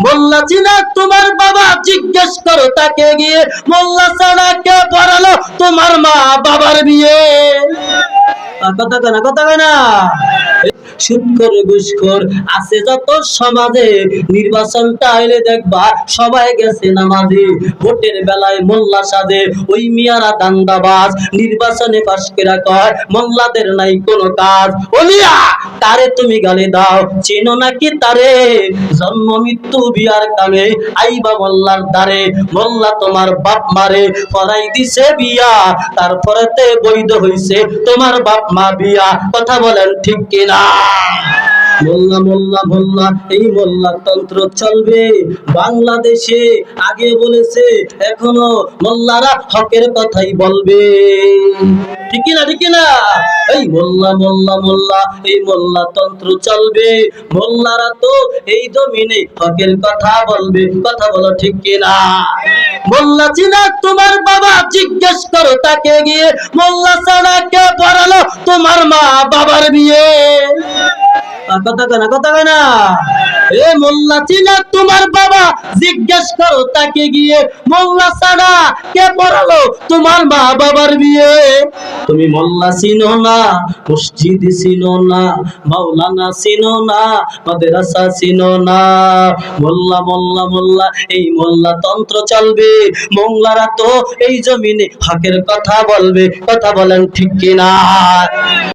মোল্লা চিনা তোমার বাবা, জিজ্ঞেস করো তাকে গিয়ে। মোল্লা ছাড়া কে পড়ালো তোমার মা বাবার বিয়ে? কথা কয় না, কথা কয় না। সুদখোর ঘুষখোর আছে যত সমাজে, নির্বাচনটা আইলে দেখবা সবাই গেছে নামাজে। ভোটের বেলায় মোল্লা সাজে ওই মিয়ারা দান্দাবাজ, নির্বাচনে পাশ করে কয় মোল্লাদের নাই কোনো কাজ। ও মিয়া, তারে তুমি গালি দাও, চেনো নাকি তারে? জন্ম মৃত্যু বিয়ার কামে আইবা মোল্লার দ্বারে। মোল্লা তোমার বাপ মারে পড়াই দিছে বিয়া, তারপরেতে বৈধ হইছে তোমার বাপ মা বিয়া। কথা বলেন ঠিক কিনা? মোল্লা মোল্লা মোল্লা, এই মোল্লা তন্ত্র চলবে বাংলাদেশে। আগে বলেছে, এখনো মোল্লারা হকের কথাই বলবে। ঠিক না, ঠিক না? এই মোল্লা মোল্লা মোল্লা, এই মোল্লা তন্ত্র চলবে। মোল্লারা তো এই জমিনে হকের কথা বলবে। কথা বলো ঠিক কিনা? মোল্লা চিনা তোমার বাবা, জিজ্ঞেস করো তাকে গিয়ে। মোল্লা ছাড়া কে পড়ালো তোমার মা বাবার বিয়ে? কথা কয় না, কথা কয় না। এ মোল্লা চিনা তোমার বাবা, জিজ্ঞেস করো তাকে গিয়ে। মোল্লা ছাড়া কে পড়ালো তোমার মা বাবার বিয়ে? তুমি মোল্লা চিনো না, মসজিদ চিনো না, মাওলানা চিনো না, মাদ্রাসা চিনো না। মোল্লা মোল্লা মোল্লা, এই মোল্লা তন্ত্র চলবে। মোল্লারা তো এই জমিনে হকের কথা বলবে। কথা বলেন ঠিক কিনা?